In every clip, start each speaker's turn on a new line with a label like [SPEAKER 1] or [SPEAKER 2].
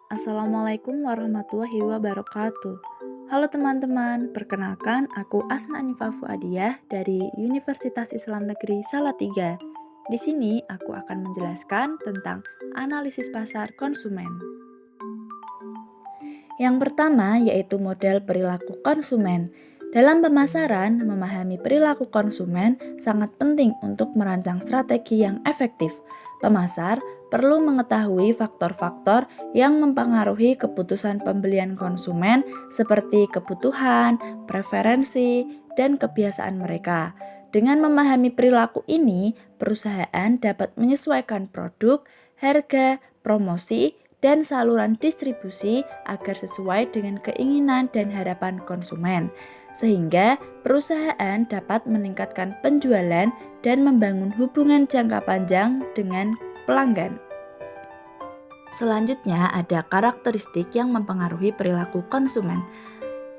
[SPEAKER 1] Assalamualaikum warahmatullahi wabarakatuh. Halo teman-teman, perkenalkan aku Asna Anifah Fuadiyah dari Universitas Islam Negeri Salatiga. Di sini aku akan menjelaskan tentang analisis pasar konsumen. Yang pertama yaitu model perilaku konsumen. Dalam pemasaran, memahami perilaku konsumen sangat penting untuk merancang strategi yang efektif. Pemasar perlu mengetahui faktor-faktor yang mempengaruhi keputusan pembelian konsumen seperti kebutuhan, preferensi, dan kebiasaan mereka. Dengan memahami perilaku ini, perusahaan dapat menyesuaikan produk, harga, promosi, dan saluran distribusi agar sesuai dengan keinginan dan harapan konsumen, sehingga perusahaan dapat meningkatkan penjualan dan membangun hubungan jangka panjang dengan pelanggan. Selanjutnya ada karakteristik yang mempengaruhi perilaku konsumen.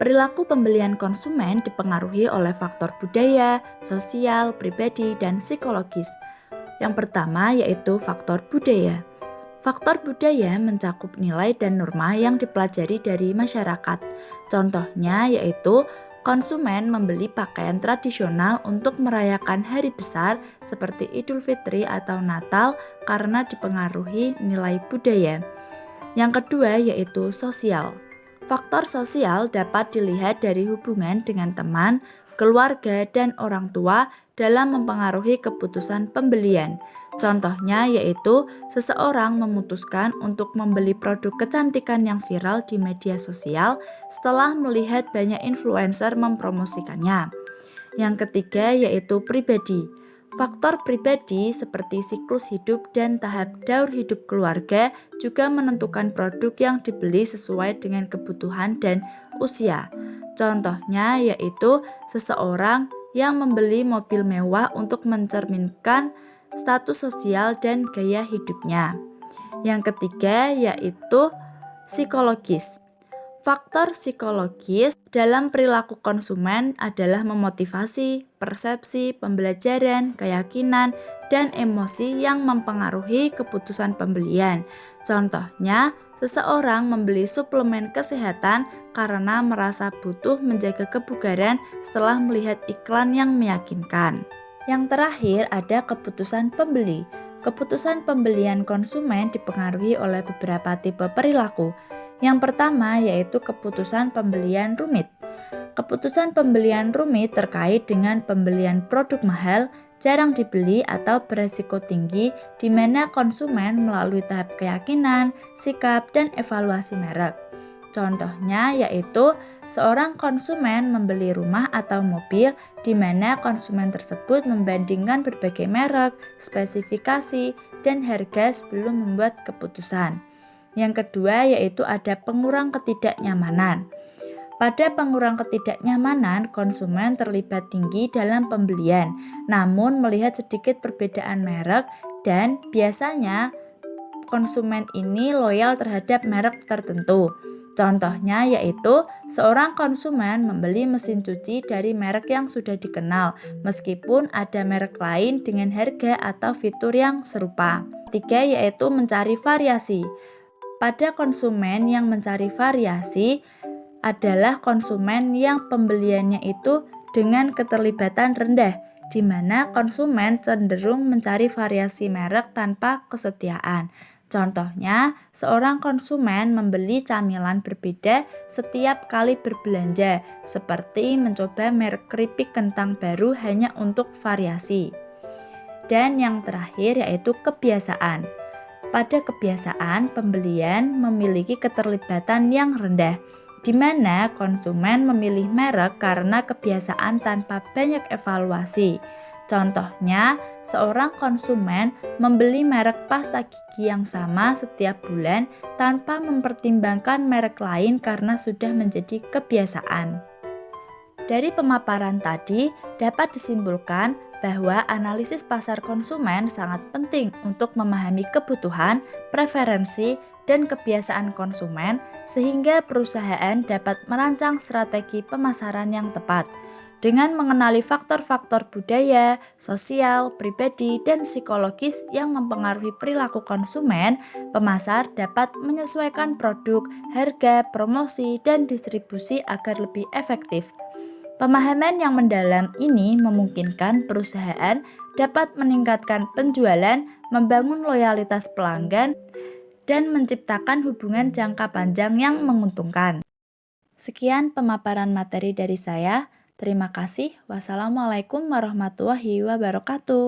[SPEAKER 1] Perilaku pembelian konsumen dipengaruhi oleh faktor budaya, sosial, pribadi, dan psikologis. Yang pertama yaitu faktor budaya. Faktor budaya mencakup nilai dan norma yang dipelajari dari masyarakat. Contohnya yaitu konsumen membeli pakaian tradisional untuk merayakan hari besar seperti Idul Fitri atau Natal karena dipengaruhi nilai budaya. Yang kedua yaitu sosial. Faktor sosial dapat dilihat dari hubungan dengan teman, keluarga, dan orang tua dalam mempengaruhi keputusan pembelian. Contohnya yaitu seseorang memutuskan untuk membeli produk kecantikan yang viral di media sosial setelah melihat banyak influencer mempromosikannya. Yang ketiga yaitu pribadi. Faktor pribadi seperti siklus hidup dan tahap daur hidup keluarga juga menentukan produk yang dibeli sesuai dengan kebutuhan dan usia. Contohnya yaitu seseorang yang membeli mobil mewah untuk mencerminkan status sosial dan gaya hidupnya. Yang ketiga yaitu psikologis. Faktor psikologis dalam perilaku konsumen adalah memotivasi, persepsi, pembelajaran, keyakinan, dan emosi yang mempengaruhi keputusan pembelian. Contohnya, seseorang membeli suplemen kesehatan karena merasa butuh menjaga kebugaran setelah melihat iklan yang meyakinkan. Yang terakhir ada keputusan pembeli. Keputusan pembelian konsumen dipengaruhi oleh beberapa tipe perilaku. Yang pertama yaitu keputusan pembelian rumit. Keputusan pembelian rumit terkait dengan pembelian produk mahal, jarang dibeli atau beresiko tinggi di mana konsumen melalui tahap keyakinan, sikap, dan evaluasi merek. Contohnya yaitu seorang konsumen membeli rumah atau mobil di mana konsumen tersebut membandingkan berbagai merek, spesifikasi, dan harga sebelum membuat keputusan. Yang kedua yaitu ada pengurang ketidaknyamanan. Pada pengurang ketidaknyamanan, konsumen terlibat tinggi dalam pembelian, namun melihat sedikit perbedaan merek dan biasanya konsumen ini loyal terhadap merek tertentu. Contohnya yaitu seorang konsumen membeli mesin cuci dari merek yang sudah dikenal, meskipun ada merek lain dengan harga atau fitur yang serupa. Ketiga yaitu mencari variasi. Pada konsumen yang mencari variasi adalah konsumen yang pembeliannya itu dengan keterlibatan rendah, di mana konsumen cenderung mencari variasi merek tanpa kesetiaan. Contohnya, seorang konsumen membeli camilan berbeda setiap kali berbelanja, seperti mencoba merek keripik kentang baru hanya untuk variasi. Dan yang terakhir yaitu kebiasaan. Pada kebiasaan, pembelian memiliki keterlibatan yang rendah, di mana konsumen memilih merek karena kebiasaan tanpa banyak evaluasi. Contohnya, seorang konsumen membeli merek pasta gigi yang sama setiap bulan tanpa mempertimbangkan merek lain karena sudah menjadi kebiasaan. Dari pemaparan tadi, dapat disimpulkan bahwa analisis pasar konsumen sangat penting untuk memahami kebutuhan, preferensi, dan kebiasaan konsumen sehingga perusahaan dapat merancang strategi pemasaran yang tepat. Dengan mengenali faktor-faktor budaya, sosial, pribadi, dan psikologis yang mempengaruhi perilaku konsumen, pemasar dapat menyesuaikan produk, harga, promosi, dan distribusi agar lebih efektif. Pemahaman yang mendalam ini memungkinkan perusahaan dapat meningkatkan penjualan, membangun loyalitas pelanggan, dan menciptakan hubungan jangka panjang yang menguntungkan. Sekian pemaparan materi dari saya. Terima kasih. Wassalamualaikum warahmatullahi wabarakatuh.